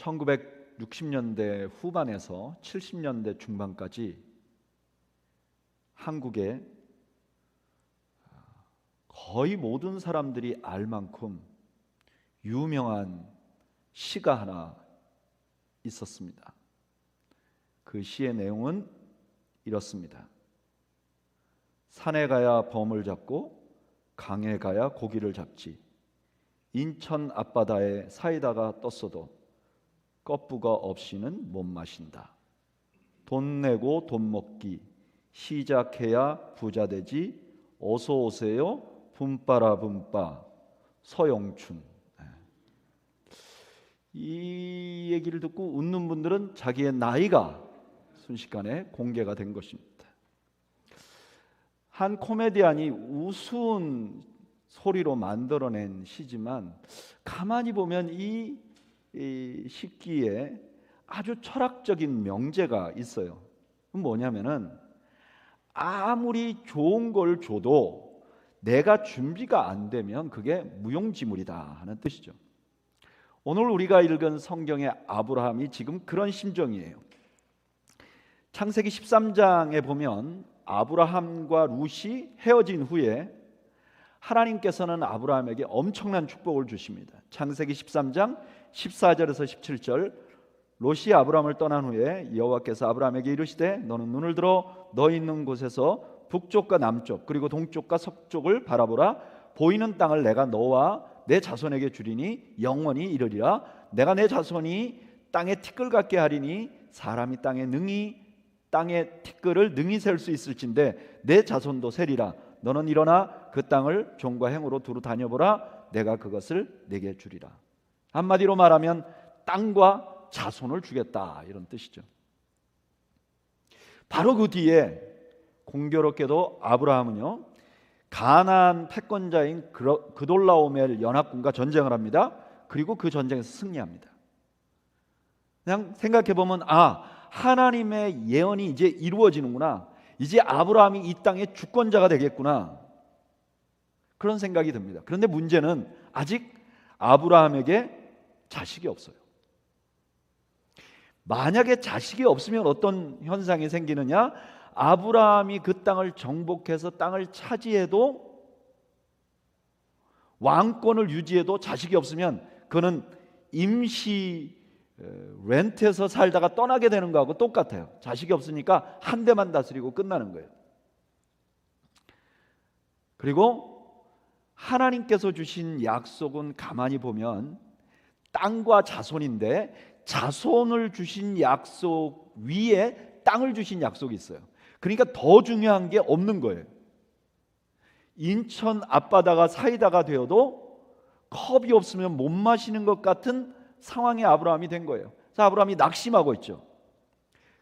1960년대 후반에서 70년대 중반까지 한국에 거의 모든 사람들이 알 만큼 유명한 시가 하나 있었습니다. 그 시의 내용은 이렇습니다. 산에 가야 범을 잡고 강에 가야 고기를 잡지. 인천 앞바다에 사이다가 떴어도 껍부가 없이는 못 마신다. 돈 내고 돈 먹기 시작해야 부자 되지. 어서 오세요 붐빠라 붐빠 서영춘. 이 얘기를 듣고 웃는 분들은 자기의 나이가 순식간에 공개가 된 것입니다. 한 코미디언이 우스운 소리로 만들어낸 시지만 가만히 보면 이 시기에 아주 철학적인 명제가 있어요. 그건 뭐냐면은 아무리 좋은 걸 줘도 내가 준비가 안 되면 그게 무용지물이다 하는 뜻이죠. 오늘 우리가 읽은 성경의 아브라함이 지금 그런 심정이에요. 창세기 13장에 보면 아브라함과 룻이 헤어진 후에 하나님께서는 아브라함에게 엄청난 축복을 주십니다. 창세기 13장 14절에서 17절 롯이 아브라함을 떠난 후에 여호와께서 아브라함에게 이르시되 너는 눈을 들어 너 있는 곳에서 북쪽과 남쪽 그리고 동쪽과 서쪽을 바라보라. 보이는 땅을 내가 너와 내 자손에게 주리니 영원히 이르리라. 내가 내 자손이 땅에 티끌 같게 하리니 사람이 땅의 티끌을 능히 셀 수 있을진데 내 자손도 세리라. 너는 일어나 그 땅을 종과 행으로 두루 다녀보라. 내가 그것을 내게 주리라. 한마디로 말하면 땅과 자손을 주겠다 이런 뜻이죠. 바로 그 뒤에 공교롭게도 아브라함은요 가나안 패권자인 그돌라오멜 연합군과 전쟁을 합니다. 그리고 그 전쟁에서 승리합니다. 그냥 생각해보면 하나님의 예언이 이제 이루어지는구나. 이제 아브라함이 이 땅의 주권자가 되겠구나. 그런 생각이 듭니다. 그런데 문제는 아직 아브라함에게 자식이 없어요. 만약에 자식이 없으면 어떤 현상이 생기느냐? 아브라함이 그 땅을 정복해서 땅을 차지해도 왕권을 유지해도 자식이 없으면 그는 임시 렌트에서 살다가 떠나게 되는 거하고 똑같아요. 자식이 없으니까 한 대만 다스리고 끝나는 거예요. 그리고 하나님께서 주신 약속은 가만히 보면 땅과 자손인데 자손을 주신 약속 위에 땅을 주신 약속이 있어요. 그러니까 더 중요한 게 없는 거예요. 인천 앞바다가 사이다가 되어도 컵이 없으면 못 마시는 것 같은 상황에 아브라함이 된 거예요. 그래서 아브라함이 낙심하고 있죠.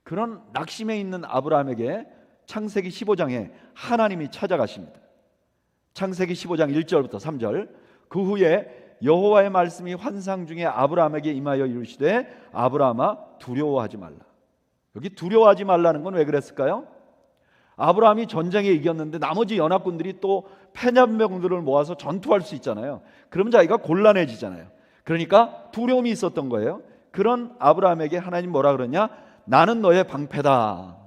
그런 낙심에 있는 아브라함에게 창세기 15장에 하나님이 찾아가십니다. 창세기 15장 1절부터 3절 그 후에 여호와의 말씀이 환상 중에 아브라함에게 임하여 이르시되 아브라함아 두려워하지 말라. 여기 두려워하지 말라는 건 왜 그랬을까요? 아브라함이 전쟁에 이겼는데 나머지 연합군들이 또 패잔병들을 모아서 전투할 수 있잖아요. 그러면 자기가 곤란해지잖아요. 그러니까 두려움이 있었던 거예요. 그런 아브라함에게 하나님 뭐라 그러냐? 나는 너의 방패다.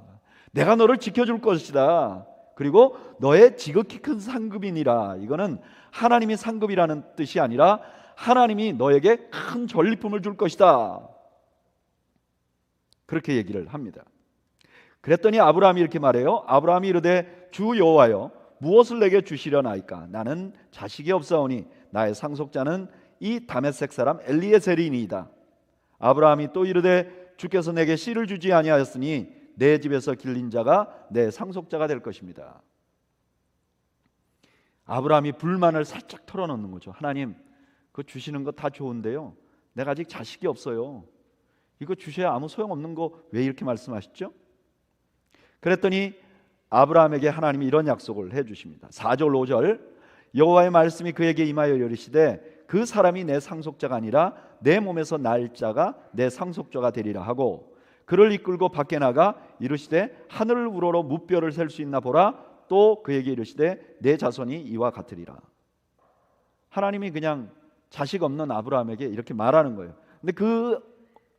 내가 너를 지켜줄 것이다. 그리고 너의 지극히 큰 상급이니라. 이거는 하나님이 상급이라는 뜻이 아니라 하나님이 너에게 큰 전리품을 줄 것이다. 그렇게 얘기를 합니다. 그랬더니 아브라함이 이렇게 말해요. 아브라함이 이르되 주 여호와여 무엇을 내게 주시려나이까? 나는 자식이 없사오니 나의 상속자는 이 다메섹 사람 엘리에셀이니이다. 아브라함이 또 이르되 주께서 내게 씨를 주지 아니하였으니 내 집에서 길린 자가 내 상속자가 될 것입니다. 아브라함이 불만을 살짝 털어놓는 거죠. 하나님, 그거 주시는 거 다 좋은데요, 내가 아직 자식이 없어요. 이거 주셔야 아무 소용없는 거 왜 이렇게 말씀하시죠? 그랬더니 아브라함에게 하나님이 이런 약속을 해주십니다. 4절 5절 여호와의 말씀이 그에게 임하여 이르시되 그 사람이 내 상속자가 아니라 내 몸에서 날 자가 내 상속자가 되리라 하고 그를 이끌고 밖에 나가 이르시되 하늘을 우러러 무뼈를 셀 수 있나 보라. 또 그에게 이르시되 내 자손이 이와 같으리라. 하나님이 그냥 자식 없는 아브라함에게 이렇게 말하는 거예요. 근데 그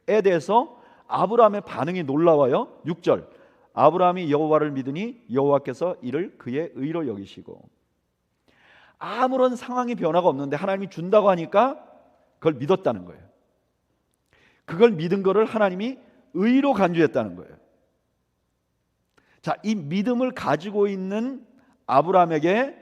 대해서 아브라함의 반응이 놀라워요. 6절, 아브라함이 여호와를 믿으니 여호와께서 이를 그의 의로 여기시고. 아무런 상황이 변화가 없는데 하나님이 준다고 하니까 그걸 믿었다는 거예요. 그걸 믿은 거를 하나님이 의로 간주했다는 거예요. 자, 이 믿음을 가지고 있는 아브라함에게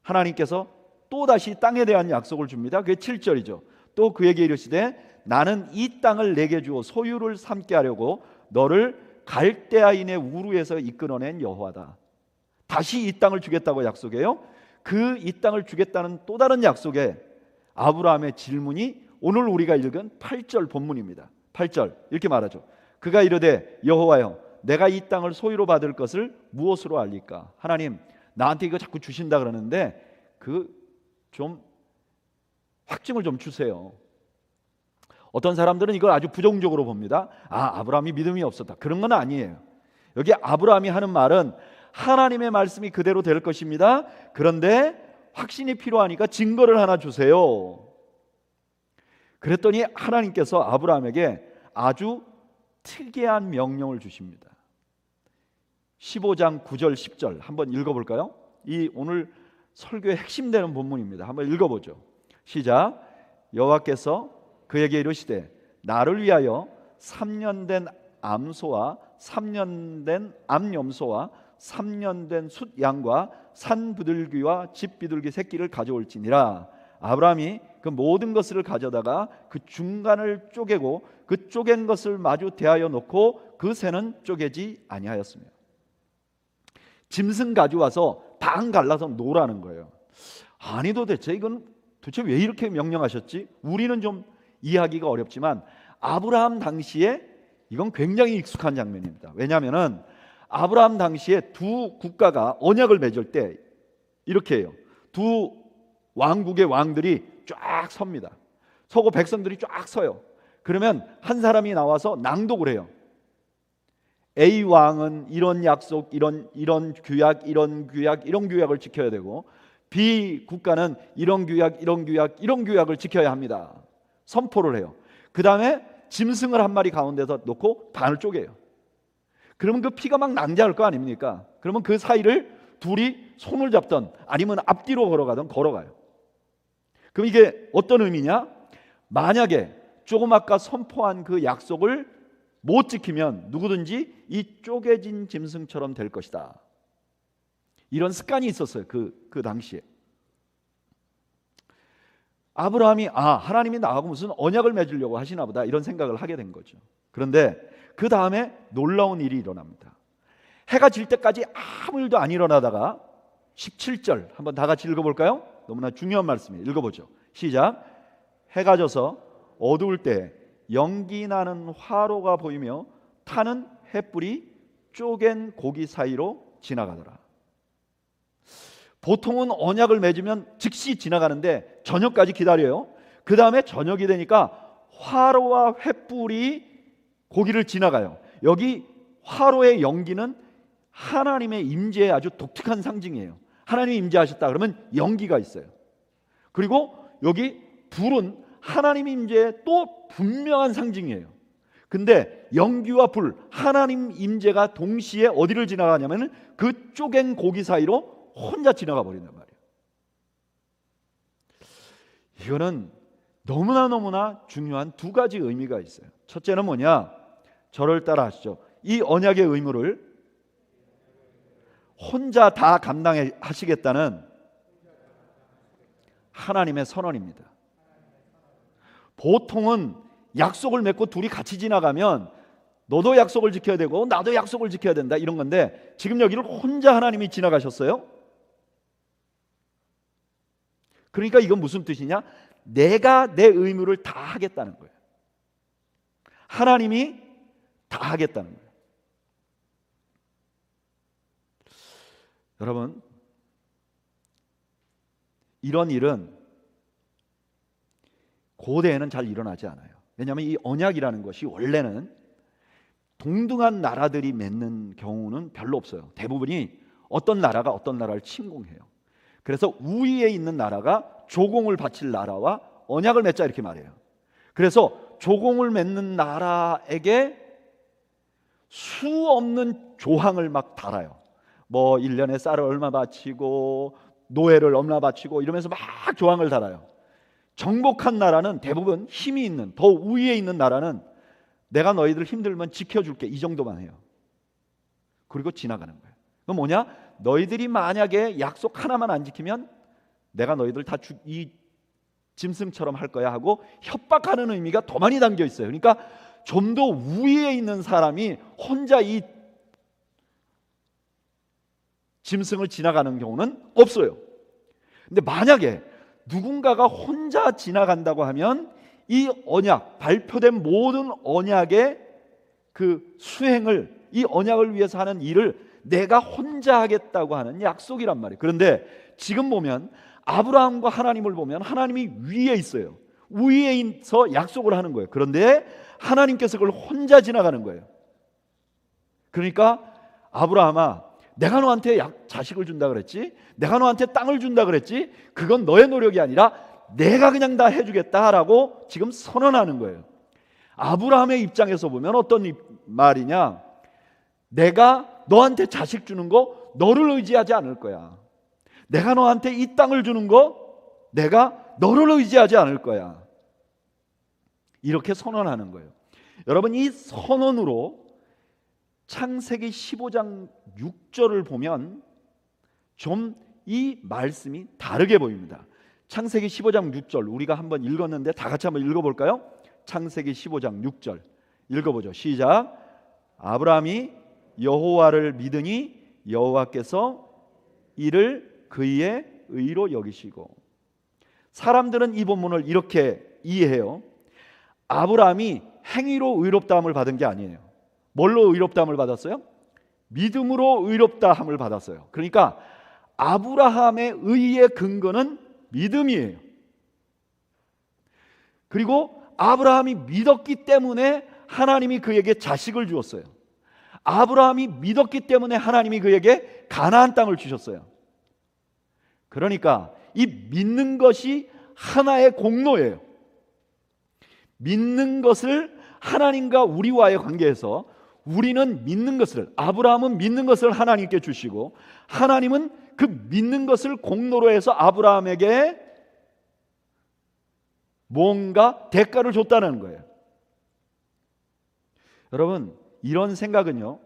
하나님께서 또다시 땅에 대한 약속을 줍니다. 그게 7절이죠. 또 그에게 이르시되 나는 이 땅을 내게 주어 소유를 삼게 하려고 너를 갈대아인의 우르에서 이끌어낸 여호와다. 다시 이 땅을 주겠다고 약속해요. 그 이 땅을 주겠다는 또 다른 약속에 아브라함의 질문이 오늘 우리가 읽은 8절 본문입니다. 8절 이렇게 말하죠. 그가 이르되 여호와여 내가 이 땅을 소유로 받을 것을 무엇으로 알리까? 하나님 나한테 이거 자꾸 주신다 그러는데 그 좀 확증을 좀 주세요. 어떤 사람들은 이걸 아주 부정적으로 봅니다. 아브라함이 믿음이 없었다. 그런 건 아니에요. 여기 아브라함이 하는 말은 하나님의 말씀이 그대로 될 것입니다. 그런데 확신이 필요하니까 증거를 하나 주세요. 그랬더니 하나님께서 아브라함에게 아주 특이한 명령을 주십니다. 15장 9절 10절 한번 읽어볼까요? 이 오늘 설교의 핵심 되는 본문입니다. 한번 읽어보죠. 시작. 여호와께서 그에게 이르시되 나를 위하여 3년 된 암소와 3년 된 암염소와 3년 된 숫양과 산비둘기와 집비둘기 새끼를 가져올지니라. 아브라함이 그 모든 것을 가져다가 그 중간을 쪼개고 그 쪼갠 것을 마주 대하여 놓고 그 새는 쪼개지 아니하였으며. 짐승 가져와서 반 갈라서 놓으라는 거예요. 아니 도대체 이건 도대체 왜 이렇게 명령하셨지? 우리는 좀 이해하기가 어렵지만 아브라함 당시에 이건 굉장히 익숙한 장면입니다. 왜냐하면 아브라함 당시에 두 국가가 언약을 맺을 때 이렇게 해요. 두 왕국의 왕들이 쫙 섭니다. 서고 백성들이 쫙 서요. 그러면 한 사람이 나와서 낭독을 해요. A 왕은 이런 약속, 이런 규약, 이런 규약을 지켜야 되고 B 국가는 이런 규약을 지켜야 합니다. 선포를 해요. 그 다음에 짐승을 한 마리 가운데서 놓고 반을 쪼개요. 그러면 그 피가 막 낭자할 거 아닙니까? 그러면 그 사이를 둘이 손을 잡던 아니면 앞뒤로 걸어가던 걸어가요. 그럼 이게 어떤 의미냐? 만약에 조금 아까 선포한 그 약속을 못 지키면 누구든지 이 쪼개진 짐승처럼 될 것이다. 이런 습관이 있었어요. 그 당시에. 아브라함이 하나님이 나하고 무슨 언약을 맺으려고 하시나 보다 이런 생각을 하게 된 거죠. 그런데 그 다음에 놀라운 일이 일어납니다. 해가 질 때까지 아무 일도 안 일어나다가 17절 한번 다 같이 읽어볼까요? 너무나 중요한 말씀이에요. 읽어보죠. 시작. 해가 져서 어두울 때 연기 나는 화로가 보이며 타는 횃불이 쪼갠 고기 사이로 지나가더라. 보통은 언약을 맺으면 즉시 지나가는데 저녁까지 기다려요. 그 다음에 저녁이 되니까 화로와 횃불이 고기를 지나가요. 여기 화로의 연기는 하나님의 임재의 아주 독특한 상징이에요. 하나님이 임재하셨다 그러면 연기가 있어요. 그리고 여기 불은 하나님 임재의 또 분명한 상징이에요. 근데 연기와 불, 하나님 임재가 동시에 어디를 지나가냐면 그 쪼갠 고기 사이로 혼자 지나가 버린단 말이에요. 이거는 너무나 중요한 두 가지 의미가 있어요. 첫째는 뭐냐? 저를 따라 하시죠. 이 언약의 의무를 혼자 다 감당하시겠다는 하나님의 선언입니다. 보통은 약속을 맺고 둘이 같이 지나가면 너도 약속을 지켜야 되고 나도 약속을 지켜야 된다 이런 건데 지금 여기를 혼자 하나님이 지나가셨어요. 그러니까 이건 무슨 뜻이냐? 내가 내 의무를 다 하겠다는 거예요. 하나님이 다 하겠다는 거예요. 여러분, 이런 일은 고대에는 잘 일어나지 않아요. 왜냐하면 이 언약이라는 것이 원래는 동등한 나라들이 맺는 경우는 별로 없어요. 대부분이 어떤 나라가 어떤 나라를 침공해요. 그래서 우위에 있는 나라가 조공을 바칠 나라와 언약을 맺자 이렇게 말해요. 그래서 조공을 맺는 나라에게 수 없는 조항을 막 달아요. 뭐 1년에 쌀을 얼마 바치고 노예를 얼마 바치고 이러면서 막 조항을 달아요. 정복한 나라는 대부분 힘이 있는, 더 우위에 있는 나라는 내가 너희들 힘들면 지켜줄게, 이 정도만 해요. 그리고 지나가는 거예요. 그건 뭐냐? 너희들이 만약에 약속 하나만 안 지키면 내가 너희들 다 이 짐승처럼 할 거야 하고 협박하는 의미가 더 많이 담겨 있어요. 그러니까 좀 더 우위에 있는 사람이 혼자 이 짐승을 지나가는 경우는 없어요. 근데 만약에 누군가가 혼자 지나간다고 하면 이 언약, 발표된 모든 언약의 그 수행을, 이 언약을 위해서 하는 일을 내가 혼자 하겠다고 하는 약속이란 말이에요. 그런데 지금 보면 아브라함과 하나님을 보면 하나님이 위에 있어요. 위에 있어 약속을 하는 거예요. 그런데 하나님께서 그걸 혼자 지나가는 거예요. 그러니까 아브라함아, 내가 너한테 자식을 준다 그랬지, 내가 너한테 땅을 준다 그랬지, 그건 너의 노력이 아니라 내가 그냥 다 해주겠다라고 지금 선언하는 거예요. 아브라함의 입장에서 보면 어떤 말이냐, 내가 너한테 자식 주는 거 너를 의지하지 않을 거야. 내가 너한테 이 땅을 주는 거 내가 너를 의지하지 않을 거야. 이렇게 선언하는 거예요. 여러분, 이 선언으로 창세기 15장 6절을 보면 좀 이 말씀이 다르게 보입니다. 창세기 15장 6절 우리가 한번 읽었는데 다 같이 한번 읽어볼까요? 창세기 15장 6절 읽어보죠. 시작. 아브라함이 여호와를 믿으니 여호와께서 이를 그의 의로 여기시고. 사람들은 이 본문을 이렇게 이해해요. 아브라함이 행위로 의롭다함을 받은 게 아니에요. 뭘로 의롭다함을 받았어요? 믿음으로 의롭다함을 받았어요. 그러니까 아브라함의 의의 근거는 믿음이에요. 그리고 아브라함이 믿었기 때문에 하나님이 그에게 자식을 주었어요. 아브라함이 믿었기 때문에 하나님이 그에게 가나안 땅을 주셨어요. 그러니까 이 믿는 것이 하나의 공로예요. 믿는 것을 하나님과 우리와의 관계에서 우리는 믿는 것을, 아브라함은 믿는 것을 하나님께 주시고 하나님은 그 믿는 것을 공로로 해서 아브라함에게 뭔가 대가를 줬다는 거예요. 여러분, 이런 생각은요,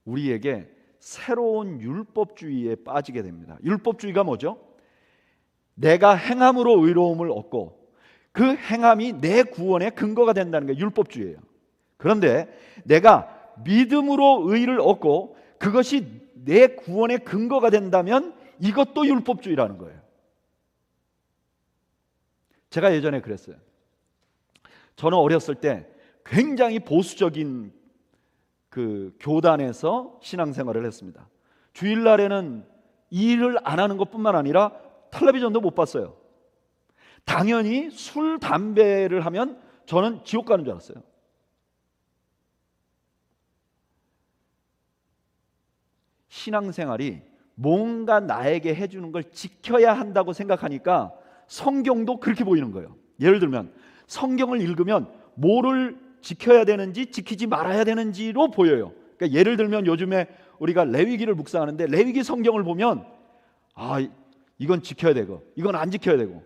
우리에게 새로운 율법주의에 빠지게 됩니다. 율법주의가 뭐죠? 내가 행함으로 의로움을 얻고 그 행함이 내 구원의 근거가 된다는 게 율법주의예요. 그런데 내가 믿음으로 의를 얻고 그것이 내 구원의 근거가 된다면 이것도 율법주의라는 거예요. 제가 예전에 그랬어요. 저는 어렸을 때 굉장히 보수적인 그 교단에서 신앙생활을 했습니다. 주일날에는 일을 안 하는 것뿐만 아니라 텔레비전도 못 봤어요. 당연히 술, 담배를 하면 저는 지옥 가는 줄 알았어요. 신앙생활이 뭔가 나에게 해주는 걸 지켜야 한다고 생각하니까 성경도 그렇게 보이는 거예요. 예를 들면 성경을 읽으면 뭐를 지켜야 되는지 지키지 말아야 되는지로 보여요. 그러니까 예를 들면 요즘에 우리가 레위기를 묵상하는데 레위기 성경을 보면 이건 지켜야 되고 이건 안 지켜야 되고,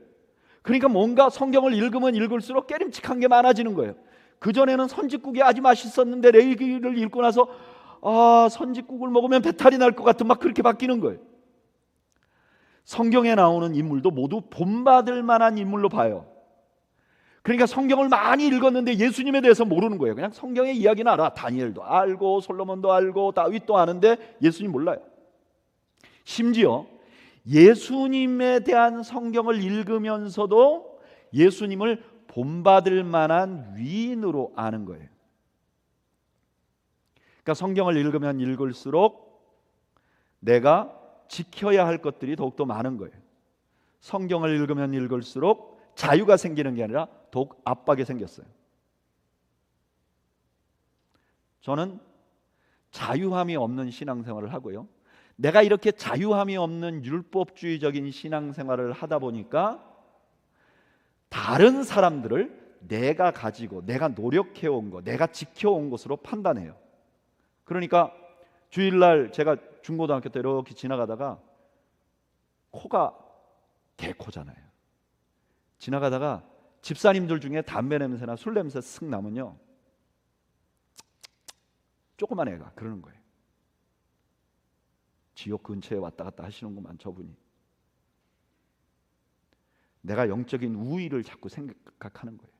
그러니까 뭔가 성경을 읽으면 읽을수록 깨림칙한 게 많아지는 거예요. 그전에는 선짓국이 아주 맛있었는데 레위기를 읽고 나서 선짓국을 먹으면 배탈이 날 것 같은 막 그렇게 바뀌는 거예요. 성경에 나오는 인물도 모두 본받을 만한 인물로 봐요. 그러니까 성경을 많이 읽었는데 예수님에 대해서 모르는 거예요. 그냥 성경의 이야기는 알아. 다니엘도 알고 솔로몬도 알고 다윗도 아는데 예수님 몰라요. 심지어 예수님에 대한 성경을 읽으면서도 예수님을 본받을 만한 위인으로 아는 거예요. 그러니까 성경을 읽으면 읽을수록 내가 지켜야 할 것들이 더욱더 많은 거예요. 성경을 읽으면 읽을수록 자유가 생기는 게 아니라 더욱 압박이 생겼어요. 저는 자유함이 없는 신앙생활을 하고요, 내가 이렇게 자유함이 없는 율법주의적인 신앙생활을 하다 보니까 다른 사람들을 내가 가지고 내가 노력해온 것, 내가 지켜온 것으로 판단해요. 그러니까 주일날 제가 중고등학교 때 이렇게 지나가다가 코가 개코잖아요. 지나가다가 집사님들 중에 담배 냄새나 술 냄새 쓱 나면요, 조그만 애가 그러는 거예요. 지옥 근처에 왔다 갔다 하시는구만 저분이. 내가 영적인 우위를 자꾸 생각하는 거예요.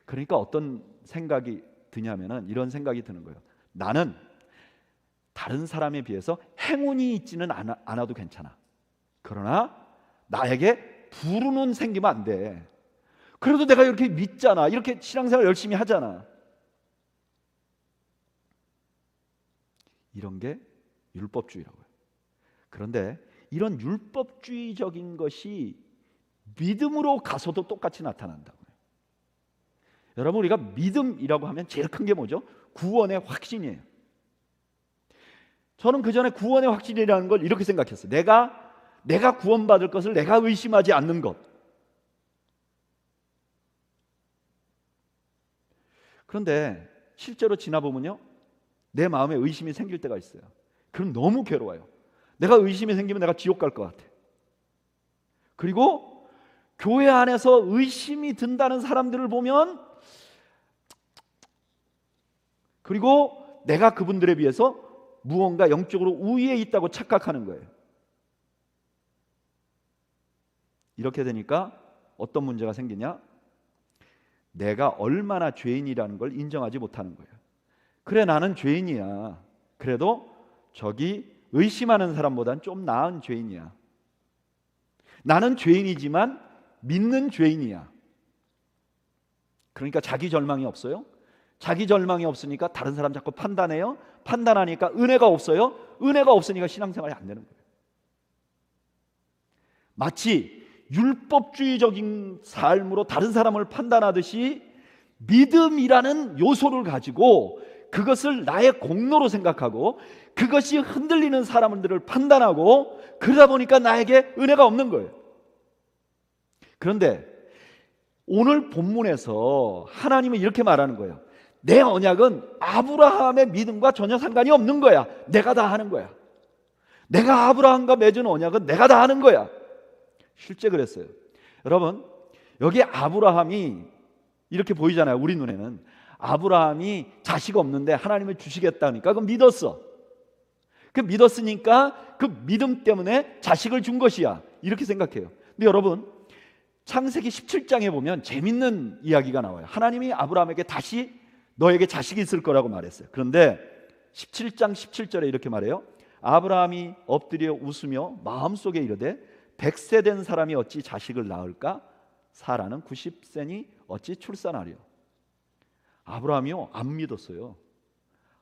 그러니까 어떤 생각이 드냐면은 이런 생각이 드는 거예요. 나는 다른 사람에 비해서 행운이 있지는 않아도 괜찮아. 그러나 나에게 불운은 생기면 안 돼. 그래도 내가 이렇게 믿잖아. 이렇게 신앙생활 열심히 하잖아. 이런 게 율법주의라고요. 그런데 이런 율법주의적인 것이 믿음으로 가서도 똑같이 나타난다고요. 여러분, 우리가 믿음이라고 하면 제일 큰 게 뭐죠? 구원의 확신이에요. 저는 그 전에 구원의 확신이라는 걸 이렇게 생각했어요. 내가 구원받을 것을 내가 의심하지 않는 것. 그런데 실제로 지나보면요, 내 마음에 의심이 생길 때가 있어요. 그럼 너무 괴로워요. 내가 의심이 생기면 내가 지옥 갈 것 같아. 그리고 교회 안에서 의심이 든다는 사람들을 보면, 그리고 내가 그분들에 비해서 무언가 영적으로 우위에 있다고 착각하는 거예요. 이렇게 되니까 어떤 문제가 생기냐? 내가 얼마나 죄인이라는 걸 인정하지 못하는 거예요. 그래, 나는 죄인이야. 그래도 저기 의심하는 사람보단 좀 나은 죄인이야. 나는 죄인이지만 믿는 죄인이야. 그러니까 자기 절망이 없어요. 자기 절망이 없으니까 다른 사람 자꾸 판단해요. 판단하니까 은혜가 없어요. 은혜가 없으니까 신앙생활이 안 되는 거예요. 마치 율법주의적인 삶으로 다른 사람을 판단하듯이 믿음이라는 요소를 가지고 그것을 나의 공로로 생각하고 그것이 흔들리는 사람들을 판단하고, 그러다 보니까 나에게 은혜가 없는 거예요. 그런데 오늘 본문에서 하나님은 이렇게 말하는 거예요. 내 언약은 아브라함의 믿음과 전혀 상관이 없는 거야. 내가 다 하는 거야. 내가 아브라함과 맺은 언약은 내가 다 하는 거야. 실제 그랬어요. 여러분, 여기 아브라함이 이렇게 보이잖아요. 우리 눈에는 아브라함이 자식 없는데 하나님을 주시겠다니까 그건 믿었어. 그 믿었으니까 그 믿음 때문에 자식을 준 것이야. 이렇게 생각해요. 근데 여러분, 창세기 17장에 보면 재밌는 이야기가 나와요. 하나님이 아브라함에게 다시 너에게 자식이 있을 거라고 말했어요. 그런데 17장 17절에 이렇게 말해요. 아브라함이 엎드려 웃으며 마음속에 이르되 100세 된 사람이 어찌 자식을 낳을까? 사라는 90세니 어찌 출산하리요? 아브라함이요, 안 믿었어요.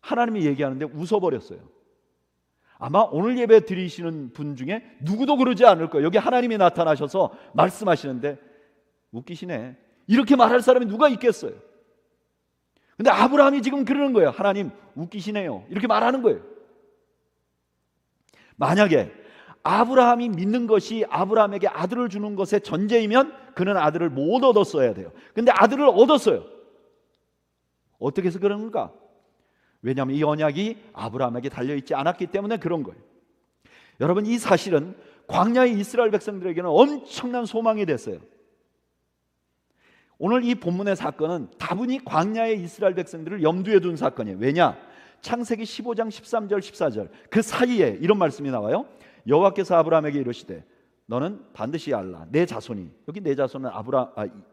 하나님이 얘기하는데 웃어버렸어요. 아마 오늘 예배 드리시는 분 중에 누구도 그러지 않을 거예요. 여기 하나님이 나타나셔서 말씀하시는데 웃기시네. 이렇게 말할 사람이 누가 있겠어요? 근데 아브라함이 지금 그러는 거예요. 하나님 웃기시네요. 이렇게 말하는 거예요. 만약에 아브라함이 믿는 것이 아브라함에게 아들을 주는 것의 전제이면 그는 아들을 못 얻었어야 돼요. 근데 아들을 얻었어요. 어떻게 해서 그런 건가? 왜냐하면 이 언약이 아브라함에게 달려있지 않았기 때문에 그런 거예요. 여러분, 이 사실은 광야의 이스라엘 백성들에게는 엄청난 소망이 됐어요. 오늘 이 본문의 사건은 다분히 광야의 이스라엘 백성들을 염두에 둔 사건이에요. 왜냐? 창세기 15장 13절 14절 그 사이에 이런 말씀이 나와요. 여호와께서 아브라함에게 이르시되 너는 반드시 알라. 내 자손이, 여기 내 자손은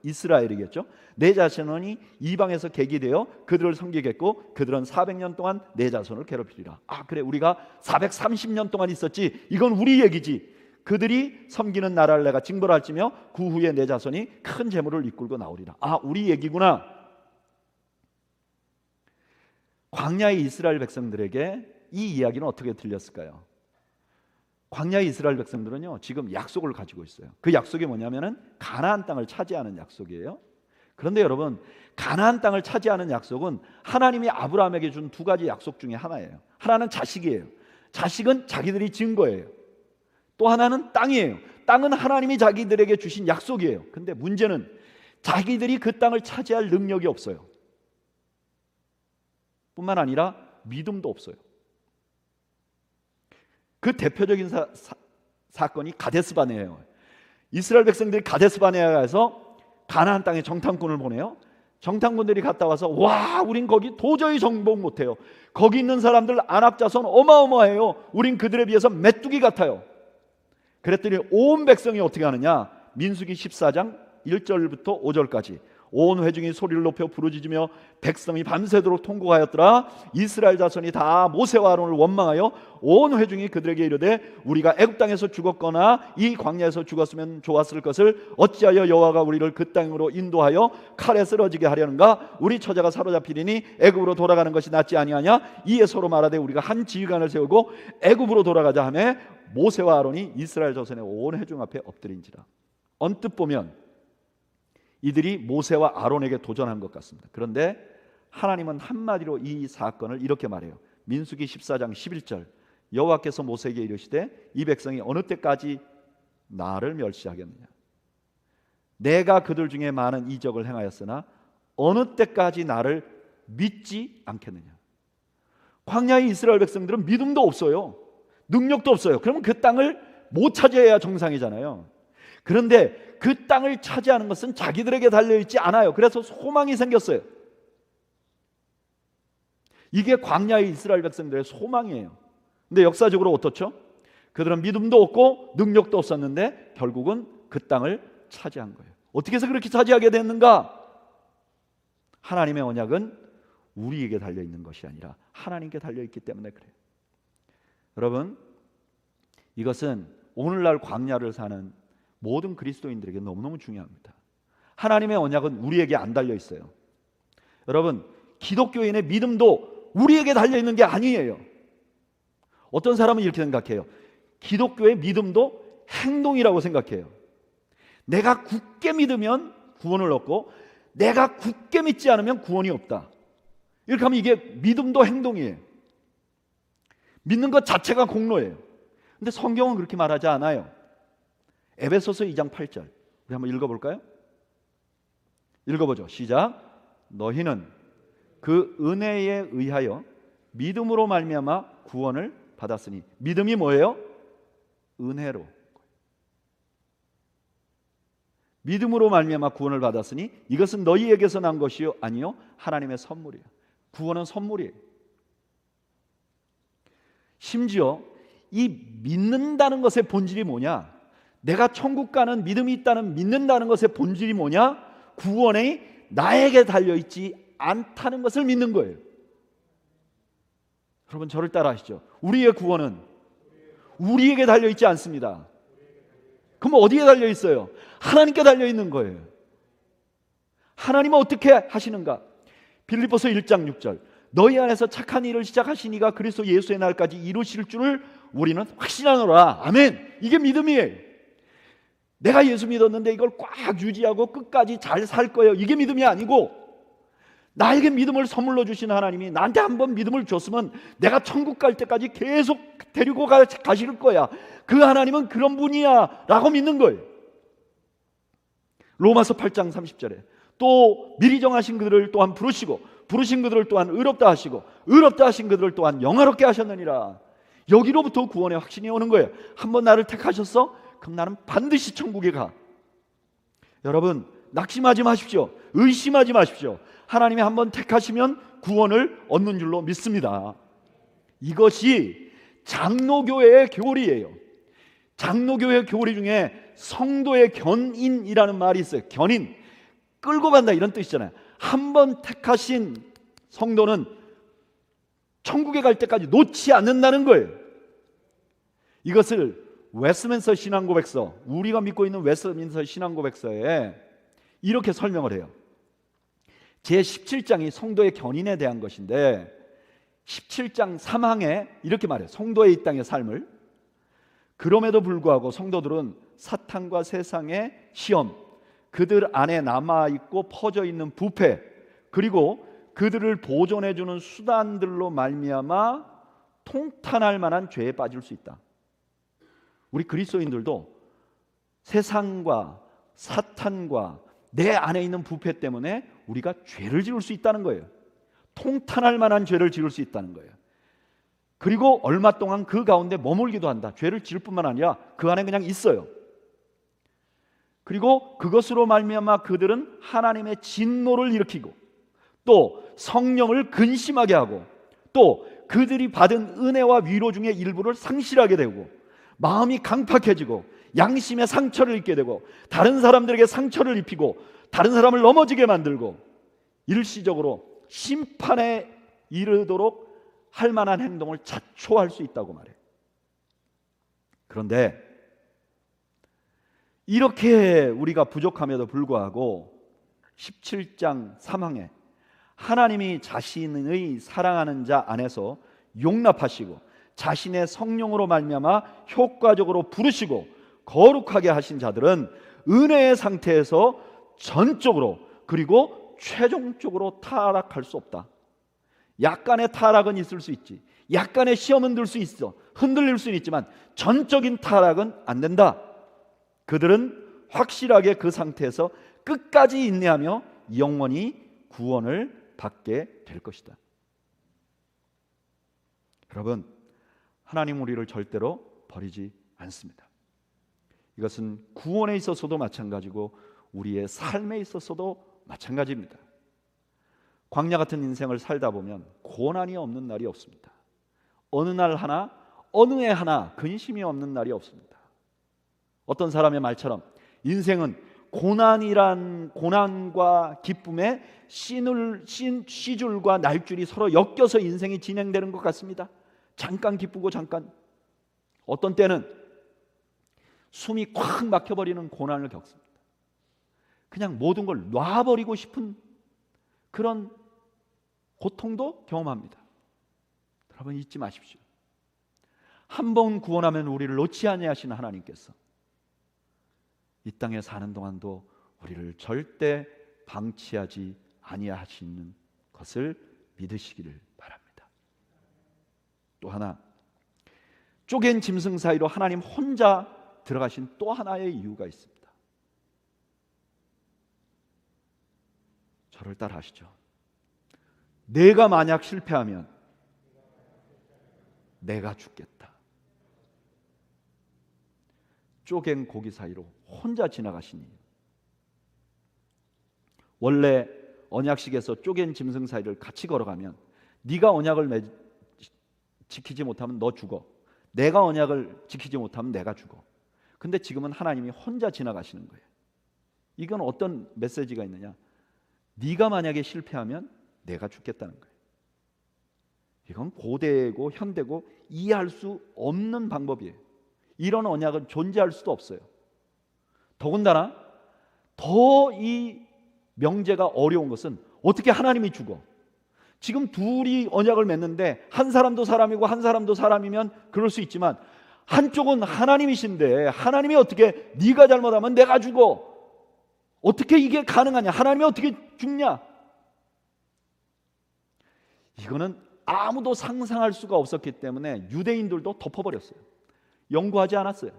이스라엘이겠죠. 내 자손이 이방에서 객이 되어 그들을 섬기겠고 그들은 400년 동안 내 자손을 괴롭히리라. 그래, 우리가 430년 동안 있었지. 이건 우리 얘기지. 그들이 섬기는 나라를 내가 징벌할지며 그 후에 내 자손이 큰 재물을 이끌고 나오리라. 우리 얘기구나. 광야의 이스라엘 백성들에게 이 이야기는 어떻게 들렸을까요? 광야의 이스라엘 백성들은요, 지금 약속을 가지고 있어요. 그 약속이 뭐냐면은 가나안 땅을 차지하는 약속이에요. 그런데 여러분, 가나안 땅을 차지하는 약속은 하나님이 아브라함에게 준 두 가지 약속 중에 하나예요. 하나는 자식이에요. 자식은 자기들이 지은 거예요. 또 하나는 땅이에요. 땅은 하나님이 자기들에게 주신 약속이에요. 근데 문제는 자기들이 그 땅을 차지할 능력이 없어요. 뿐만 아니라 믿음도 없어요. 그 대표적인 사건이 가데스바네아예요. 이스라엘 백성들이 가데스바네아에 가서 가나안 땅에 정탐꾼을 보내요. 정탐꾼들이 갔다 와서 와, 우린 거기 도저히 정복 못해요. 거기 있는 사람들 아낙 자손 어마어마해요. 우린 그들에 비해서 메뚜기 같아요. 그랬더니 온 백성이 어떻게 하느냐? 민수기 14장 1절부터 5절까지 온 회중이 소리를 높여 부르짖으며 백성이 밤새도록 통곡하였더라. 이스라엘 자손이 다 모세와 아론을 원망하여 온 회중이 그들에게 이르되 우리가 애굽 땅에서 죽었거나 이 광야에서 죽었으면 좋았을 것을 어찌하여 여호와가 우리를 그 땅으로 인도하여 칼에 쓰러지게 하려는가? 우리 처자가 사로잡히리니 애굽으로 돌아가는 것이 낫지 아니하냐? 이에 서로 말하되 우리가 한 지휘관을 세우고 애굽으로 돌아가자 하매 모세와 아론이 이스라엘 자손의 온 회중 앞에 엎드린지라. 언뜻 보면 이들이 모세와 아론에게 도전한 것 같습니다. 그런데 하나님은 한마디로 이 사건을 이렇게 말해요. 민수기 14장 11절 여호와께서 모세에게 이르시되 이 백성이 어느 때까지 나를 멸시하겠느냐? 내가 그들 중에 많은 이적을 행하였으나 어느 때까지 나를 믿지 않겠느냐? 광야의 이스라엘 백성들은 믿음도 없어요. 능력도 없어요. 그러면 그 땅을 못 차지해야 정상이잖아요. 그런데 그 땅을 차지하는 것은 자기들에게 달려있지 않아요. 그래서 소망이 생겼어요. 이게 광야의 이스라엘 백성들의 소망이에요. 근데 역사적으로 어떻죠? 그들은 믿음도 없고 능력도 없었는데 결국은 그 땅을 차지한 거예요. 어떻게 해서 그렇게 차지하게 됐는가? 하나님의 언약은 우리에게 달려있는 것이 아니라 하나님께 달려있기 때문에 그래요. 여러분, 이것은 오늘날 광야를 사는 모든 그리스도인들에게 너무너무 중요합니다. 하나님의 언약은 우리에게 안 달려 있어요. 여러분, 기독교인의 믿음도 우리에게 달려 있는 게 아니에요. 어떤 사람은 이렇게 생각해요. 기독교의 믿음도 행동이라고 생각해요. 내가 굳게 믿으면 구원을 얻고 내가 굳게 믿지 않으면 구원이 없다. 이렇게 하면 이게 믿음도 행동이에요. 믿는 것 자체가 공로예요. 근데 성경은 그렇게 말하지 않아요. 에베소서 2장 8절 우리 한번 읽어볼까요? 읽어보죠. 시작. 너희는 그 은혜에 의하여 믿음으로 말미암아 구원을 받았으니. 믿음이 뭐예요? 은혜로. 믿음으로 말미암아 구원을 받았으니 이것은 너희에게서 난 것이요 아니요 하나님의 선물이에요. 구원은 선물이에요. 심지어 이 믿는다는 것의 본질이 뭐냐? 내가 천국 가는 믿음이 있다는 믿는다는 것의 본질이 뭐냐? 구원이 나에게 달려있지 않다는 것을 믿는 거예요. 여러분 저를 따라 하시죠. 우리의 구원은 우리에게 달려있지 않습니다. 그럼 어디에 달려있어요? 하나님께 달려있는 거예요. 하나님은 어떻게 하시는가? 빌립보서 1장 6절 너희 안에서 착한 일을 시작하신 이가 그리스도 예수의 날까지 이루실 줄을 우리는 확신하노라. 아멘. 이게 믿음이에요. 내가 예수 믿었는데 이걸 꽉 유지하고 끝까지 잘 살 거예요. 이게 믿음이 아니고 나에게 믿음을 선물로 주신 하나님이 나한테 한번 믿음을 줬으면 내가 천국 갈 때까지 계속 데리고 가실 거야. 그 하나님은 그런 분이야 라고 믿는 거예요. 로마서 8장 30절에 또 미리 정하신 그들을 또한 부르시고 부르신 그들을 또한 의롭다 하시고 의롭다 하신 그들을 또한 영화롭게 하셨느니라. 여기로부터 구원의 확신이 오는 거예요. 한번 나를 택하셨어? 그럼 나는 반드시 천국에 가. 여러분 낙심하지 마십시오. 의심하지 마십시오. 하나님이 한번 택하시면 구원을 얻는 줄로 믿습니다. 이것이 장로교회의 교리예요. 장로교회 교리 중에 성도의 견인이라는 말이 있어요. 견인, 끌고 간다 이런 뜻이잖아요. 한번 택하신 성도는 천국에 갈 때까지 놓지 않는다는 거예요. 이것을 웨스트민스터 신앙고백서, 우리가 믿고 있는 웨스트민스터 신앙고백서에 이렇게 설명을 해요. 제17장이 성도의 견인에 대한 것인데 17장 3항에 이렇게 말해요. 성도의 이 땅의 삶을. 그럼에도 불구하고 성도들은 사탄과 세상의 시험, 그들 안에 남아있고 퍼져있는 부패, 그리고 그들을 보존해주는 수단들로 말미암아 통탄할 만한 죄에 빠질 수 있다. 우리 그리스도인들도 세상과 사탄과 내 안에 있는 부패 때문에 우리가 죄를 지을 수 있다는 거예요. 통탄할 만한 죄를 지을 수 있다는 거예요. 그리고 얼마 동안 그 가운데 머물기도 한다. 죄를 지을 뿐만 아니라 그 안에 그냥 있어요. 그리고 그것으로 말미암아 그들은 하나님의 진노를 일으키고 또 성령을 근심하게 하고 또 그들이 받은 은혜와 위로 중에 일부를 상실하게 되고 마음이 강팍해지고 양심의 상처를 입게 되고 다른 사람들에게 상처를 입히고 다른 사람을 넘어지게 만들고 일시적으로 심판에 이르도록 할 만한 행동을 자초할 수 있다고 말해요. 그런데 이렇게 우리가 부족함에도 불구하고 17장 3항에 하나님이 자신의 사랑하는 자 안에서 용납하시고 자신의 성령으로 말미암아 효과적으로 부르시고 거룩하게 하신 자들은 은혜의 상태에서 전적으로 그리고 최종적으로 타락할 수 없다. 약간의 타락은 있을 수 있지, 약간의 시험은 들 수 있어, 흔들릴 수는 있지만 전적인 타락은 안 된다. 그들은 확실하게 그 상태에서 끝까지 인내하며 영원히 구원을 받게 될 것이다. 여러분, 하나님 우리를 절대로 버리지 않습니다. 이것은 구원에 있어서도 마찬가지고 우리의 삶에 있어서도 마찬가지입니다. 광야 같은 인생을 살다 보면 고난이 없는 날이 없습니다. 어느 날 하나, 어느 해 하나 근심이 없는 날이 없습니다. 어떤 사람의 말처럼 인생은 고난과 기쁨의 시줄과 날줄이 서로 엮여서 인생이 진행되는 것 같습니다. 잠깐 기쁘고 잠깐, 어떤 때는 숨이 콱 막혀버리는 고난을 겪습니다. 그냥 모든 걸 놔버리고 싶은 그런 고통도 경험합니다. 여러분 잊지 마십시오. 한 번 구원하면 우리를 놓지 아니하시는 하나님께서 이 땅에 사는 동안도 우리를 절대 방치하지 아니하시는 것을 믿으시기를 바랍니다. 또 하나, 쪼갠 짐승 사이로 하나님 혼자 들어가신 또 하나의 이유가 있습니다. 저를 따라 하시죠. 내가 만약 실패하면 내가 죽겠다. 쪼갠 고기 사이로 혼자 지나가시니, 원래 언약식에서 쪼갠 짐승 사이를 같이 걸어가면 네가 언약을 지키지 못하면 너 죽어, 내가 언약을 지키지 못하면 내가 죽어. 근데 지금은 하나님이 혼자 지나가시는 거예요. 이건 어떤 메시지가 있느냐? 네가 만약에 실패하면 내가 죽겠다는 거예요. 이건 고대고 현대고 이해할 수 없는 방법이에요. 이런 언약은 존재할 수도 없어요. 더군다나 더 이 명제가 어려운 것은 어떻게 하나님이 죽어? 지금 둘이 언약을 맺는데 한 사람도 사람이고 한 사람도 사람이면 그럴 수 있지만 한쪽은 하나님이신데 하나님이 어떻게 네가 잘못하면 내가 죽어? 어떻게 이게 가능하냐? 하나님이 어떻게 죽냐? 이거는 아무도 상상할 수가 없었기 때문에 유대인들도 덮어버렸어요. 연구하지 않았어요.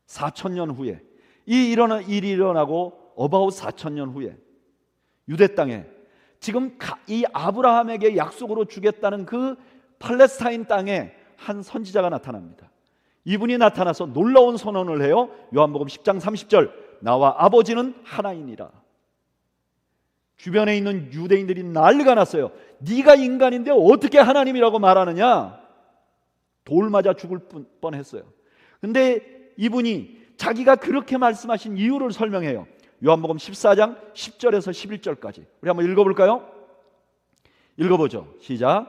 4,000년 후에 이 일이 일어나고 about 4,000년 후에 유대 땅에 지금 이 아브라함에게 약속으로 주겠다는 그 팔레스타인 땅에 한 선지자가 나타납니다. 이분이 나타나서 놀라운 선언을 해요. 요한복음 10장 30절, 나와 아버지는 하나이니라. 주변에 있는 유대인들이 난리가 났어요. 네가 인간인데 어떻게 하나님이라고 말하느냐? 돌 맞아 죽을 뻔했어요. 근데 이분이 자기가 그렇게 말씀하신 이유를 설명해요. 요한복음 14장 10절에서 11절까지 우리 한번 읽어볼까요? 읽어보죠. 시작.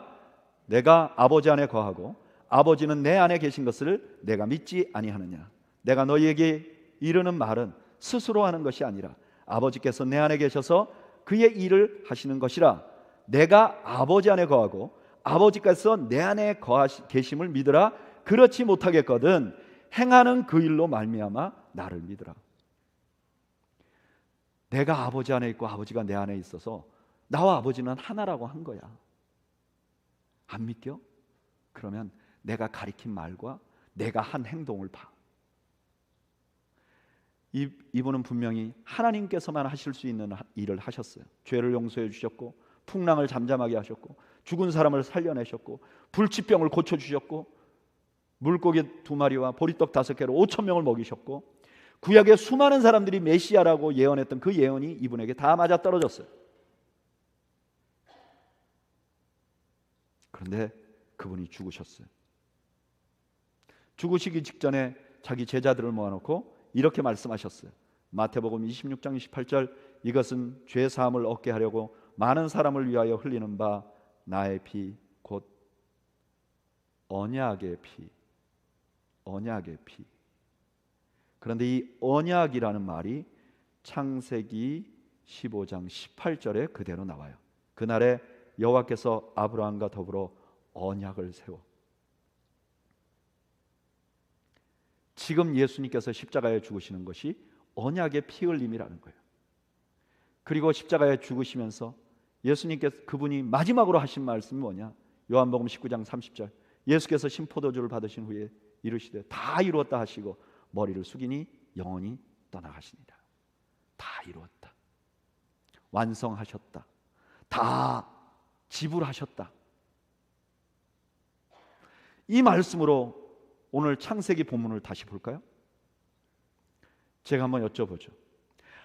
내가 아버지 안에 거하고 아버지는 내 안에 계신 것을 내가 믿지 아니하느냐? 내가 너희에게 이르는 말은 스스로 하는 것이 아니라 아버지께서 내 안에 계셔서 그의 일을 하시는 것이라. 내가 아버지 안에 거하고 아버지께서 내 안에 계심을 믿으라. 그렇지 못하겠거든 행하는 그 일로 말미암아 나를 믿으라. 내가 아버지 안에 있고 아버지가 내 안에 있어서 나와 아버지는 하나라고 한 거야. 안 믿겨? 그러면 내가 가리킨 말과 내가 한 행동을 봐. 이분은 분명히 하나님께서만 하실 수 있는 일을 하셨어요. 죄를 용서해 주셨고, 풍랑을 잠잠하게 하셨고, 죽은 사람을 살려내셨고, 불치병을 고쳐주셨고, 물고기 2마리와 보리떡 5개로 5,000명을 먹이셨고, 구약의 수많은 사람들이 메시아라고 예언했던 그 예언이 이분에게 다 맞아떨어졌어요. 그런데 그분이 죽으셨어요. 죽으시기 직전에 자기 제자들을 모아놓고 이렇게 말씀하셨어요. 마태복음 26장 28절, 이것은 죄 사함을 얻게 하려고 많은 사람을 위하여 흘리는 바 나의 피, 곧 언약의 피. 언약의 피. 그런데 이 언약이라는 말이 창세기 15장 18절에 그대로 나와요. 그날에 여호와께서 아브라함과 더불어 언약을 세워. 지금 예수님께서 십자가에 죽으시는 것이 언약의 피 흘림이라는 거예요. 그리고 십자가에 죽으시면서 예수님께서 그분이 마지막으로 하신 말씀이 뭐냐? 요한복음 19장 30절, 예수께서 신포도주를 받으신 후에 이르시되 다 이루었다 하시고 머리를 숙이니 영원히 떠나가시니라. 다 이루었다. 완성하셨다. 다 지불하셨다. 이 말씀으로 오늘 창세기 본문을 다시 볼까요? 제가 한번 여쭤보죠.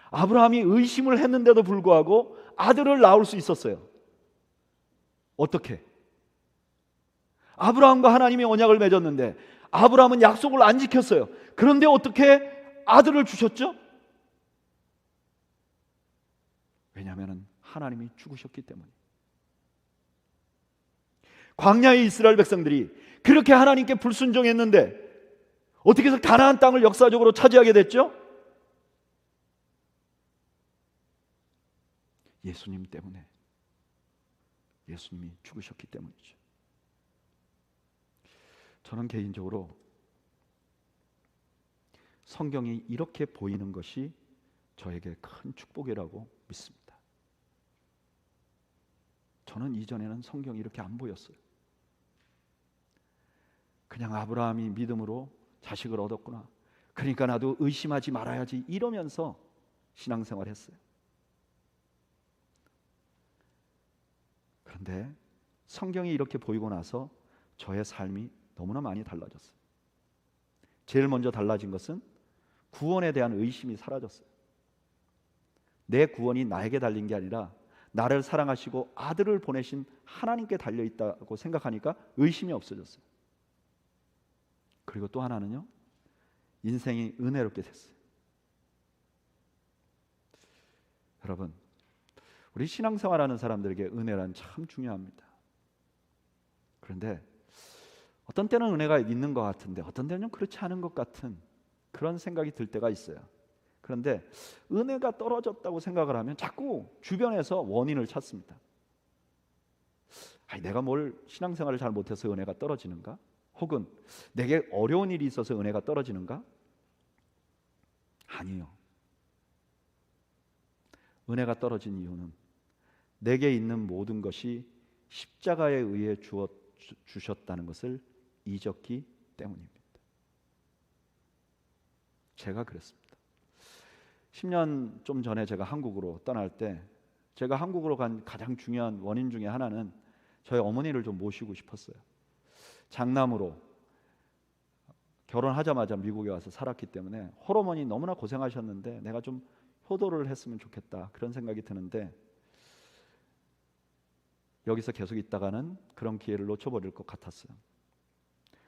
아브라함이 의심을 했는데도 불구하고 아들을 낳을 수 있었어요. 어떻게? 아브라함과 하나님이 언약을 맺었는데 아브라함은 약속을 안 지켰어요. 그런데 어떻게 아들을 주셨죠? 왜냐하면 하나님이 죽으셨기 때문이에요. 광야의 이스라엘 백성들이 그렇게 하나님께 불순종했는데 어떻게 해서 가나안 땅을 역사적으로 차지하게 됐죠? 예수님 때문에. 예수님이 죽으셨기 때문이죠. 저는 개인적으로 성경이 이렇게 보이는 것이 저에게 큰 축복이라고 믿습니다. 저는 이전에는 성경이 이렇게 안 보였어요. 그냥 아브라함이 믿음으로 자식을 얻었구나, 그러니까 나도 의심하지 말아야지, 이러면서 신앙생활을 했어요. 그런데 성경이 이렇게 보이고 나서 저의 삶이 너무나 많이 달라졌어요. 제일 먼저 달라진 것은 구원에 대한 의심이 사라졌어요. 내 구원이 나에게 달린 게 아니라 나를 사랑하시고 아들을 보내신 하나님께 달려있다고 생각하니까 의심이 없어졌어요. 그리고 또 하나는요, 인생이 은혜롭게 됐어요. 여러분, 우리 신앙생활하는 사람들에게 은혜란 참 중요합니다. 그런데 어떤 때는 은혜가 있는 것 같은데 어떤 때는 그렇지 않은 것 같은 그런 생각이 들 때가 있어요. 그런데 은혜가 떨어졌다고 생각을 하면 자꾸 주변에서 원인을 찾습니다. 내가 뭘 신앙생활을 잘 못해서 은혜가 떨어지는가? 혹은 내게 어려운 일이 있어서 은혜가 떨어지는가? 아니요. 은혜가 떨어진 이유는 내게 있는 모든 것이 십자가에 의해 주셨다는 것을 잊었기 때문입니다. 제가 그랬습니다. 10년 좀 전에 제가 한국으로 떠날 때 제가 한국으로 간 가장 중요한 원인 중에 하나는 저희 어머니를 좀 모시고 싶었어요. 장남으로 결혼하자마자 미국에 와서 살았기 때문에 홀어머니 너무나 고생하셨는데 내가 좀 효도를 했으면 좋겠다, 그런 생각이 드는데 여기서 계속 있다가는 그런 기회를 놓쳐버릴 것 같았어요.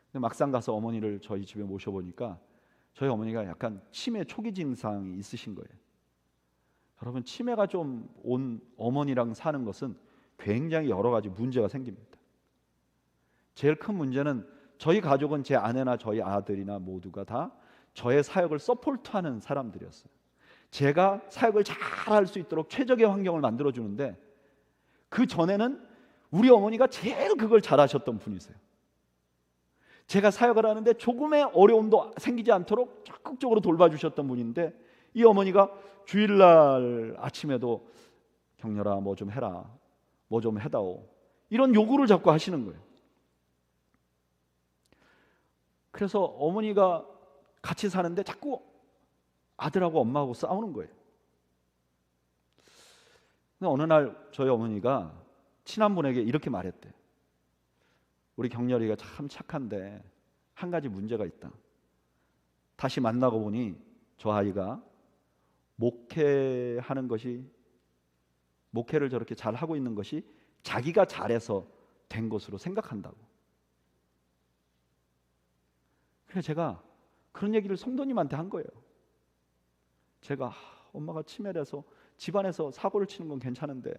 근데 막상 가서 어머니를 저희 집에 모셔보니까 저희 어머니가 약간 치매 초기 증상이 있으신 거예요. 여러분, 치매가 좀 온 어머니랑 사는 것은 굉장히 여러 가지 문제가 생깁니다. 제일 큰 문제는 저희 가족은 제 아내나 저희 아들이나 모두가 다 저의 사역을 서포트하는 사람들이었어요. 제가 사역을 잘 할 수 있도록 최적의 환경을 만들어주는데 그 전에는 우리 어머니가 제일 그걸 잘하셨던 분이세요. 제가 사역을 하는데 조금의 어려움도 생기지 않도록 적극적으로 돌봐주셨던 분인데 이 어머니가 주일날 아침에도 경렬아 뭐 좀 해라, 뭐 좀 해다오, 이런 요구를 자꾸 하시는 거예요. 그래서 어머니가 같이 사는데 자꾸 아들하고 엄마하고 싸우는 거예요. 근데 어느 날 저희 어머니가 친한 분에게 이렇게 말했대. 우리 경렬이가 참 착한데 한 가지 문제가 있다. 다시 만나고 보니 저 아이가 목회를 저렇게 잘 하고 있는 것이 자기가 잘해서 된 것으로 생각한다고. 그래서 제가 그런 얘기를 성도님한테 한 거예요. 제가 엄마가 치매라서 집안에서 사고를 치는 건 괜찮은데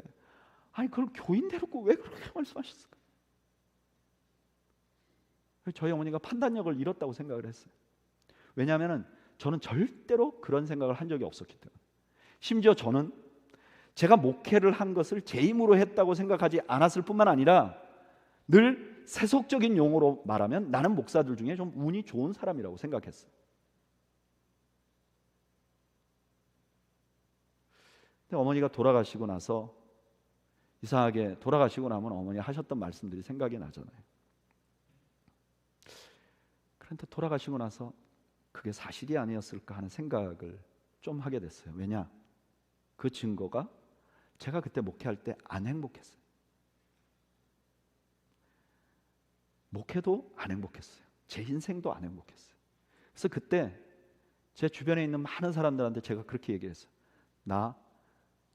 아니 그걸 교인 데리고 왜 그렇게 말씀하셨을까? 저희 어머니가 판단력을 잃었다고 생각을 했어요. 왜냐하면 저는 절대로 그런 생각을 한 적이 없었기 때문에. 심지어 저는 제가 목회를 한 것을 제 힘으로 했다고 생각하지 않았을 뿐만 아니라 늘 세속적인 용어로 말하면 나는 목사들 중에 좀 운이 좋은 사람이라고 생각했어요. 근데 어머니가 돌아가시고 나서 이상하게 돌아가시고 나면 어머니 하셨던 말씀들이 생각이 나잖아요. 그런데 돌아가시고 나서 그게 사실이 아니었을까 하는 생각을 좀 하게 됐어요. 왜냐? 그 증거가 제가 그때 목회할 때 안 행복했어요. 목회도 안 행복했어요. 제 인생도 안 행복했어요. 그래서 그때 제 주변에 있는 많은 사람들한테 제가 그렇게 얘기했어요. 나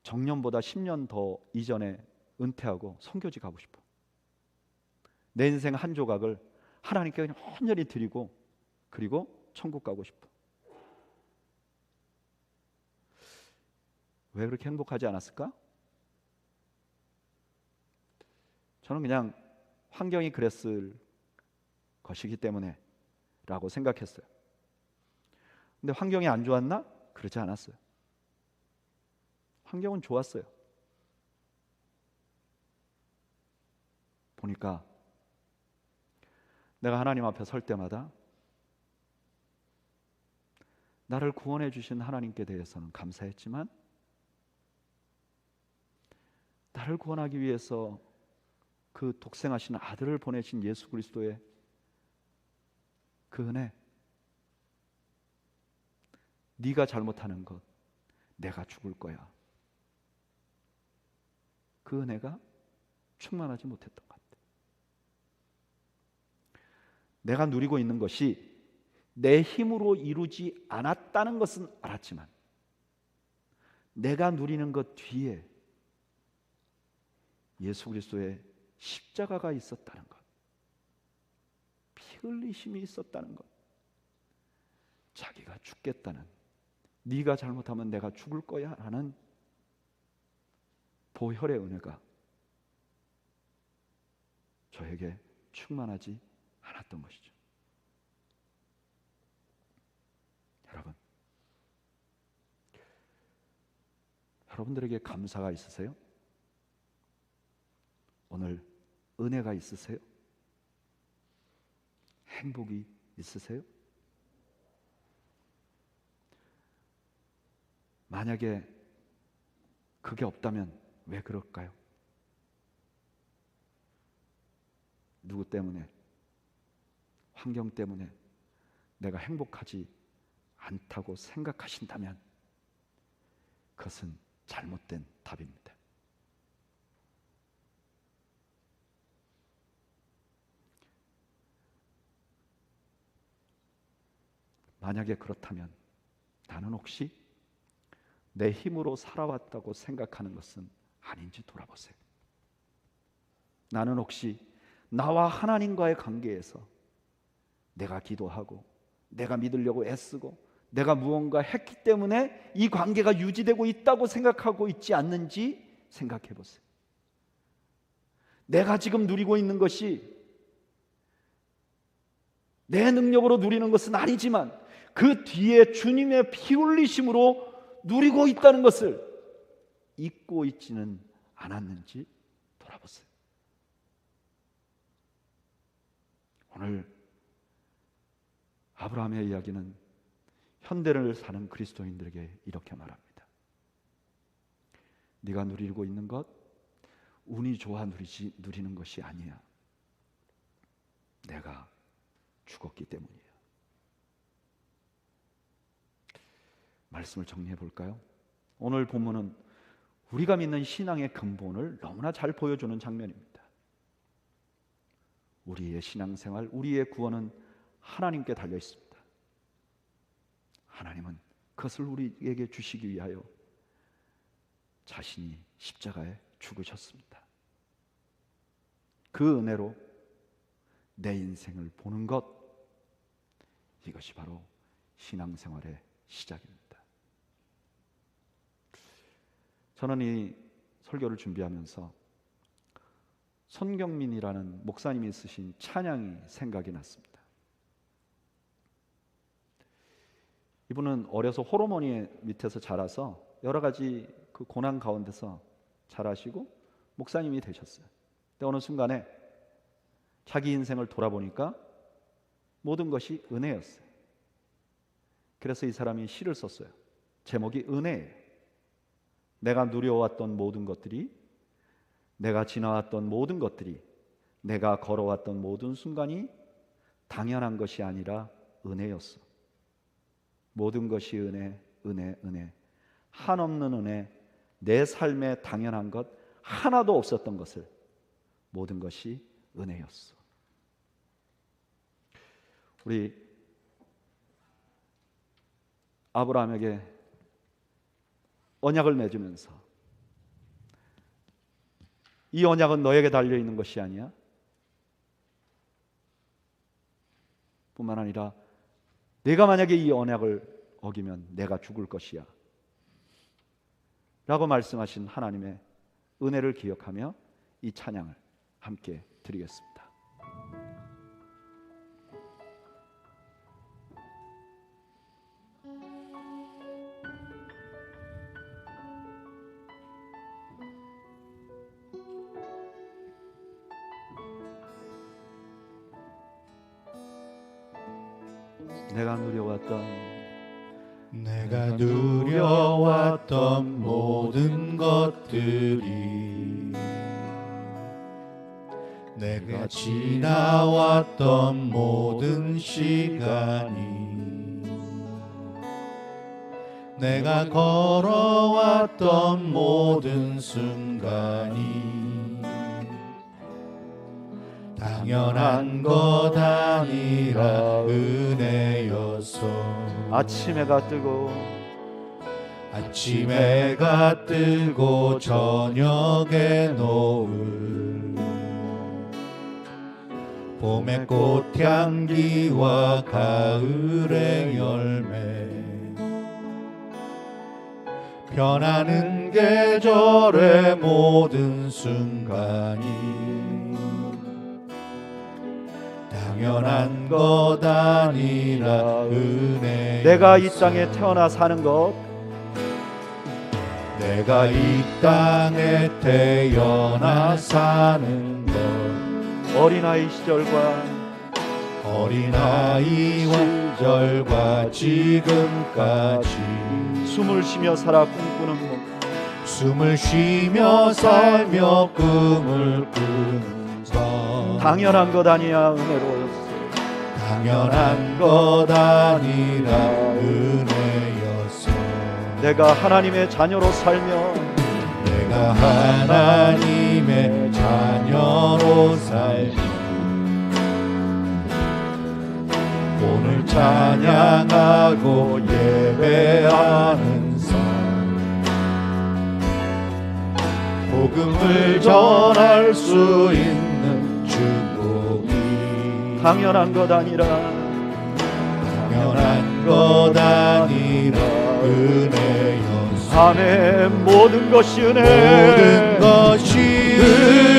정년보다 10년 더 이전에 은퇴하고 선교지 가고 싶어. 내 인생 한 조각을 하나님께 그냥 온전히 드리고 그리고 천국 가고 싶어. 왜 그렇게 행복하지 않았을까? 저는 그냥 환경이 그랬을 것이기 때문에 라고 생각했어요. 근데 환경이 안 좋았나? 그러지 않았어요. 환경은 좋았어요. 보니까 내가 하나님 앞에 설 때마다 나를 구원해 주신 하나님께 대해서는 감사했지만 나를 구원하기 위해서 그 독생하신 아들을 보내신 예수 그리스도의 그 은혜, 네가 잘못하는 것 내가 죽을 거야. 그 은혜가 충만하지 못했던 것 같아요. 내가 누리고 있는 것이 내 힘으로 이루지 않았다는 것은 알았지만 내가 누리는 것 뒤에 예수 그리스도의 십자가가 있었다는 것, 피 흘리심이 있었다는 것, 자기가 죽겠다는, 네가 잘못하면 내가 죽을 거야 라는 보혈의 은혜가 저에게 충만하지 않았던 것이죠. 여러분들에게 감사가 있으세요? 오늘 은혜가 있으세요? 행복이 있으세요? 만약에 그게 없다면 왜 그럴까요? 누구 때문에? 환경 때문에 내가 행복하지 않다고 생각하신다면 그것은 잘못된 답입니다. 만약에 그렇다면 나는 혹시 내 힘으로 살아왔다고 생각하는 것은 아닌지 돌아보세요. 나는 혹시 나와 하나님과의 관계에서 내가 기도하고 내가 믿으려고 애쓰고 내가 무언가 했기 때문에 이 관계가 유지되고 있다고 생각하고 있지 않는지 생각해 보세요. 내가 지금 누리고 있는 것이 내 능력으로 누리는 것은 아니지만 그 뒤에 주님의 피 흘리심으로 누리고 있다는 것을 잊고 있지는 않았는지 돌아보세요. 오늘 아브라함의 이야기는 현대를 사는 그리스도인들에게 이렇게 말합니다. 네가 누리고 있는 것 운이 좋아 누리는 것이 아니야. 내가 죽었기 때문이야. 말씀을 정리해 볼까요? 오늘 본문은 우리가 믿는 신앙의 근본을 너무나 잘 보여주는 장면입니다. 우리의 신앙생활, 우리의 구원은 하나님께 달려 있습니다. 하나님은 그것을 우리에게 주시기 위하여 자신이 십자가에 죽으셨습니다. 그 은혜로 내 인생을 보는 것, 이것이 바로 신앙생활의 시작입니다. 저는 이 설교를 준비하면서 손경민이라는 목사님이 쓰신 찬양이 생각이 났습니다. 이분은 어려서 호르몬이 밑에서 자라서 여러 가지 그 고난 가운데서 자라시고 목사님이 되셨어요. 근데 어느 순간에 자기 인생을 돌아보니까 모든 것이 은혜였어요. 그래서 이 사람이 시를 썼어요. 제목이 은혜예요. 내가 누려왔던 모든 것들이, 내가 지나왔던 모든 것들이, 내가 걸어왔던 모든 순간이 당연한 것이 아니라 은혜였어. 모든 것이 은혜, 은혜, 은혜. 한없는 은혜. 내 삶에 당연한 것 하나도 없었던 것을, 모든 것이 은혜였어. 우리 아브라함에게 언약을 맺으면서 이 언약은 너에게 달려있는 것이 아니야, 뿐만 아니라 내가 만약에 이 언약을 어기면 내가 죽을 것이야 라고 말씀하신 하나님의 은혜를 기억하며 이 찬양을 함께 드리겠습니다. 내가 누려왔던 모든 것들이, 내가 지나왔던 모든 시간이, 내가 걸어왔던 모든 순간이 당연한 것 아니라 은혜였어. 아침 해가 뜨고 저녁에 노을, 봄의 꽃향기와 가을의 열매, 변하는 계절의 모든 순간이 당연한 것 아니라 은혜. 내가 이 땅에 태어나 사는 것, 내가 이 땅에 태어나 사는 것, 어린아이 시절과 시절과 지금까지 숨을 쉬며 살아 꿈꾸는 것, 숨을 쉬며 살며 꿈을 꾸는 것, 당연한 것 아니야 은혜로웠어. 당연한 것 아니라 은혜였어. 내가 하나님의 자녀로 살며, 내가 하나님의 자녀로 살며 오늘 찬양하고 예배하는 삶, 복음을 전할 수 있는 축복이 당연한 것 아니라, 당연한 것 아니라 은혜였소. 아멘. 모든 것이 은혜, 모든 것이 은혜,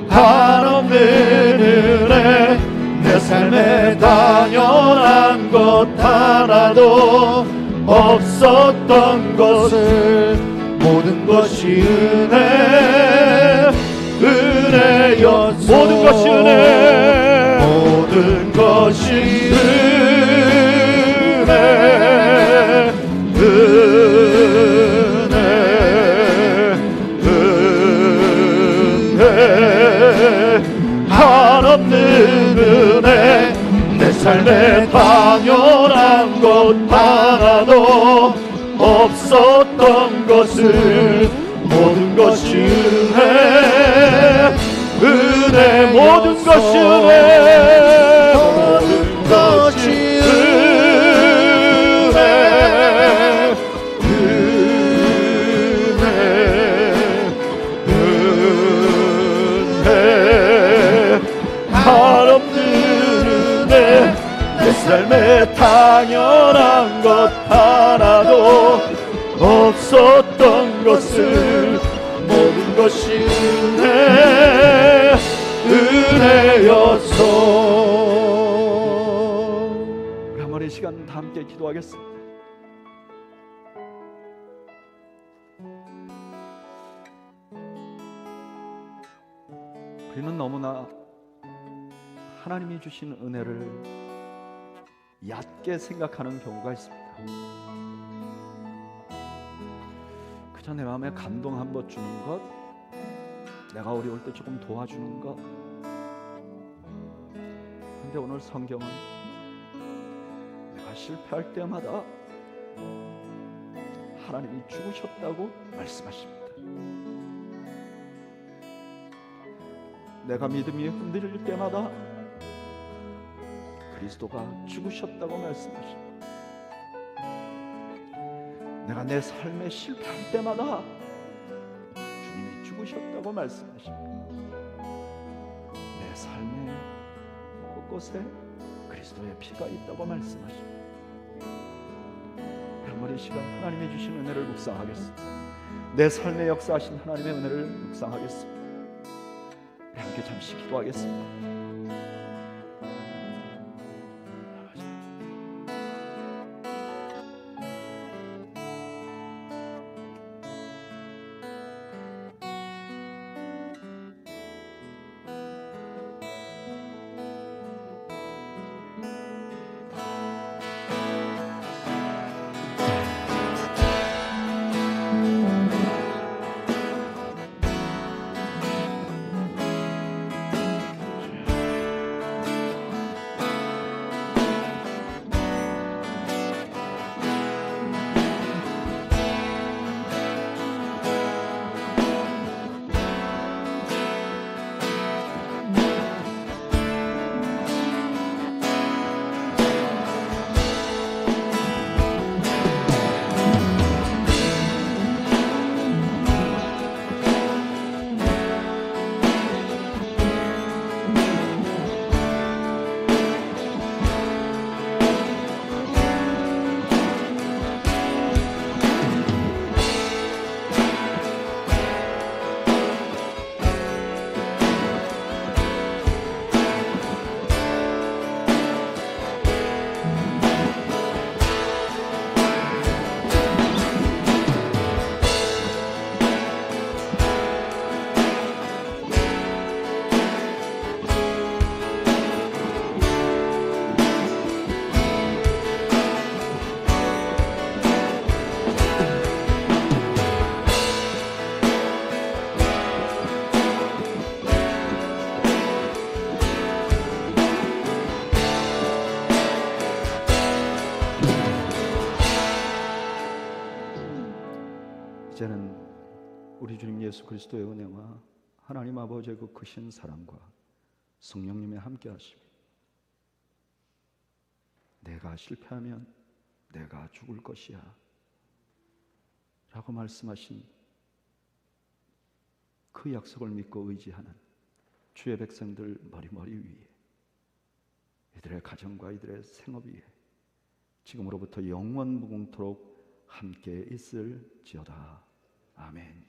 한없는 은혜. 내 삶에 당연한 것 하나도 없었던 것을, 모든 것이 은혜, 은혜였소. 모든 것이 은혜, 모든 것이 은혜, 은혜, 은혜. 삶에 당연한 것 하나도 없었던 것을 모든 것이 은혜 모든 것이 은혜 모든 것이 은혜 한없는 은혜 내 삶에 당연한 것 하나도 없었던 것을 모든 것이 은혜였어. 우리 한번 이 시간 다 함께 기도하겠습니다. 우리는 너무나 하나님이 주신 은혜를 얕게 생각하는 경우가 있습니다. 그저 내 마음에 감동 한번 주는 것, 내가 어려울 때 조금 도와주는 것. 근데 오늘 성경은 내가 실패할 때마다 하나님이 죽으셨다고 말씀하십니다. 내가 믿음이 흔들릴 때마다 그리스도가 죽으셨다고 말씀하십니다. 내가 내 삶에 실패할 때마다 주님이 죽으셨다고 말씀하십니다. 내 삶의 곳곳에 그리스도의 피가 있다고 말씀하십니다. 한번 이 시간 하나님이 주신 은혜를 묵상하겠습니다. 내 삶에 역사하신 하나님의 은혜를 묵상하겠습니다. 함께 잠시 기도하겠습니다. 이제는 우리 주님 예수 그리스도의 은혜와 하나님 아버지의 그 크신 사랑과 성령님의 함께 하심이 내가 실패하면 내가 죽을 것이야 라고 말씀하신 그 약속을 믿고 의지하는 주의 백성들 머리 위에 이들의 가정과 이들의 생업 위에 지금으로부터 영원 무궁토록 함께 있을지어다. 아멘.